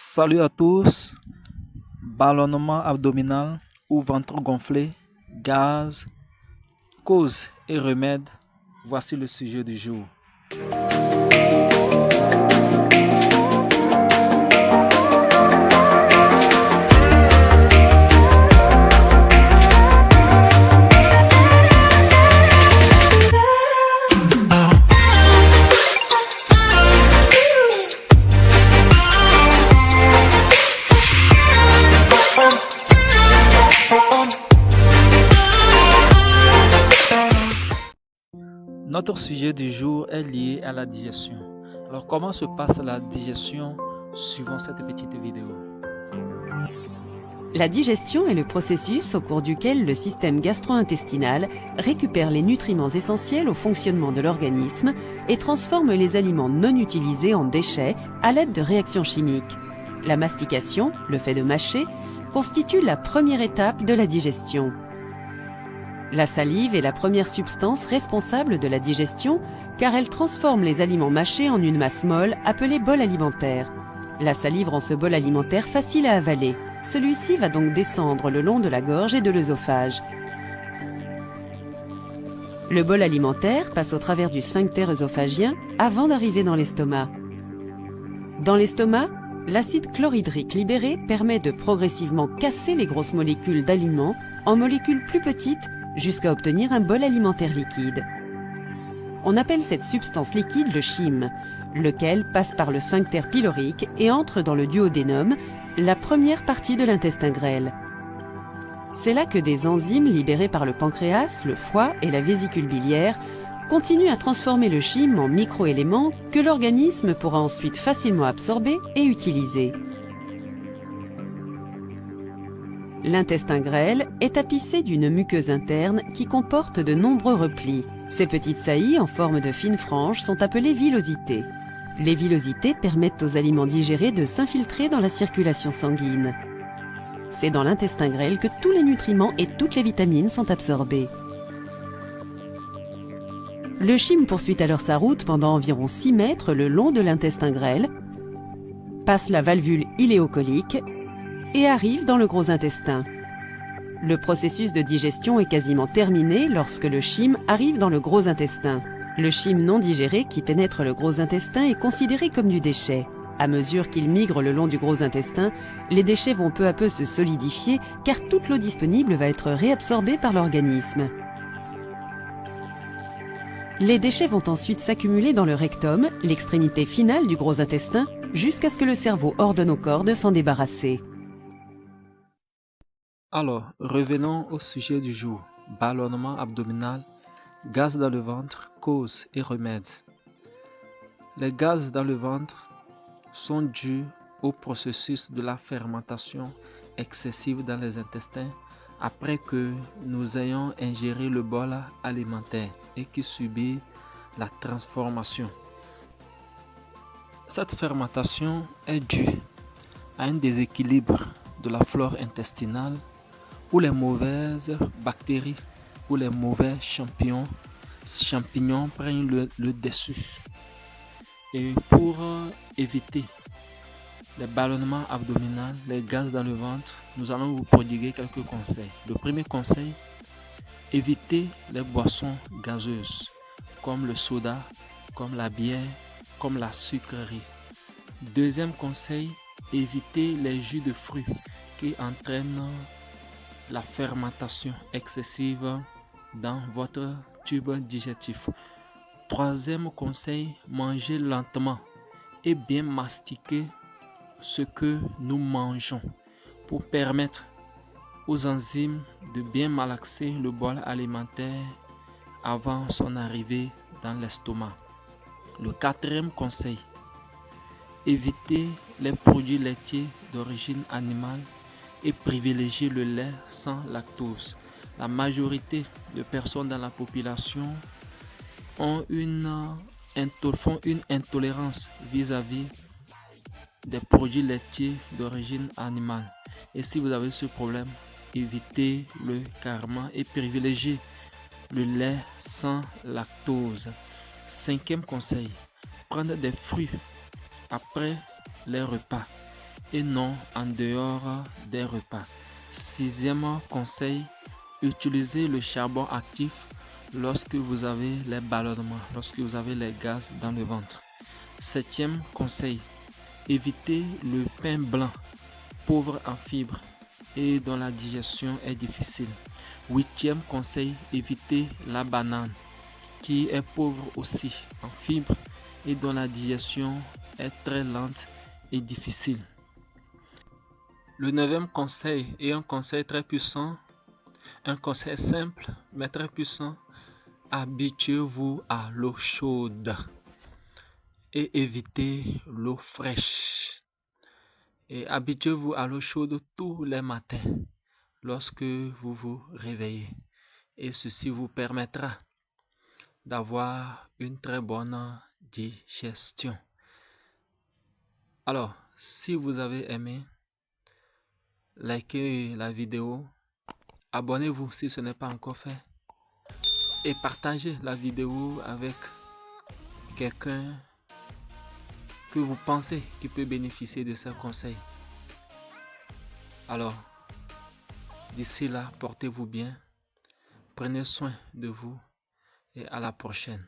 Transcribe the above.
Salut à tous. Ballonnement abdominal ou ventre gonflé, gaz, cause et remède. Voici le sujet du jour. Notre sujet du jour est lié à la digestion. Alors, comment se passe la digestion suivant cette petite vidéo? La digestion est le processus au cours duquel le système gastro-intestinal récupère les nutriments essentiels au fonctionnement de l'organisme et transforme les aliments non utilisés en déchets à l'aide de réactions chimiques. La mastication, le fait de mâcher, constitue la première étape de la digestion. La salive est la première substance responsable de la digestion car elle transforme les aliments mâchés en une masse molle appelée bol alimentaire. La salive rend ce bol alimentaire facile à avaler. Celui-ci va donc descendre le long de la gorge et de l'œsophage. Le bol alimentaire passe au travers du sphincter œsophagien avant d'arriver dans l'estomac. Dans l'estomac, l'acide chlorhydrique libéré permet de progressivement casser les grosses molécules d'aliments en molécules plus petites jusqu'à obtenir un bol alimentaire liquide. On appelle cette substance liquide le chyme, lequel passe par le sphincter pylorique et entre dans le duodénum, la première partie de l'intestin grêle. C'est là que des enzymes libérées par le pancréas, le foie et la vésicule biliaire continuent à transformer le chyme en microéléments que l'organisme pourra ensuite facilement absorber et utiliser. L'intestin grêle est tapissé d'une muqueuse interne qui comporte de nombreux replis. Ces petites saillies en forme de fines franges sont appelées villosités. Les villosités permettent aux aliments digérés de s'infiltrer dans la circulation sanguine. C'est dans l'intestin grêle que tous les nutriments et toutes les vitamines sont absorbés. Le chyme poursuit alors sa route pendant environ 6 mètres le long de l'intestin grêle, passe la valvule iléocolique et arrive dans le gros intestin. Le processus de digestion est quasiment terminé lorsque le chyme arrive dans le gros intestin. Le chyme non digéré qui pénètre le gros intestin est considéré comme du déchet. À mesure qu'il migre le long du gros intestin, les déchets vont peu à peu se solidifier car toute l'eau disponible va être réabsorbée par l'organisme. Les déchets vont ensuite s'accumuler dans le rectum, l'extrémité finale du gros intestin, jusqu'à ce que le cerveau ordonne au corps de s'en débarrasser. Alors, revenons au sujet du jour. Ballonnement abdominal, gaz dans le ventre, cause et remède. Les gaz dans le ventre sont dus au processus de la fermentation excessive dans les intestins après que nous ayons ingéré le bol alimentaire et qui subit la transformation. Cette fermentation est due à un déséquilibre de la flore intestinale où les mauvaises bactéries ou les mauvais champignons prennent le dessus. Et pour éviter les ballonnements abdominaux, les gaz dans le ventre, nous allons vous prodiguer quelques conseils. Le premier conseil, évitez les boissons gazeuses comme le soda, comme la bière, comme la sucrerie. Deuxième conseil, évitez les jus de fruits qui entraînent la fermentation excessive dans votre tube digestif. Troisième conseil, mangez lentement et bien mastiquer ce que nous mangeons pour permettre aux enzymes de bien malaxer le bol alimentaire avant son arrivée dans l'estomac. Le quatrième conseil, évitez les produits laitiers d'origine animale et privilégier le lait sans lactose. La majorité de personnes dans la population font une intolérance vis-à-vis des produits laitiers d'origine animale. Et si vous avez ce problème, évitez-le carrément et privilégiez le lait sans lactose. Cinquième conseil, prendre des fruits après les repas et non en dehors des repas. Sixième conseil, utilisez le charbon actif lorsque vous avez les ballonnements, lorsque vous avez les gaz dans le ventre. Septième conseil, évitez le pain blanc, pauvre en fibres et dont la digestion est difficile. Huitième conseil, évitez la banane, qui est pauvre aussi en fibres et dont la digestion est très lente et difficile. Le neuvième conseil est un conseil très puissant, un conseil simple mais très puissant. Habituez-vous à l'eau chaude et évitez l'eau fraîche. Et habituez-vous à l'eau chaude tous les matins lorsque vous vous réveillez. Et ceci vous permettra d'avoir une très bonne digestion. Alors, si vous avez aimé, likez la vidéo, abonnez-vous si ce n'est pas encore fait et partagez la vidéo avec quelqu'un que vous pensez qui peut bénéficier de ces conseils. Alors, d'ici là, portez-vous bien, prenez soin de vous et à la prochaine.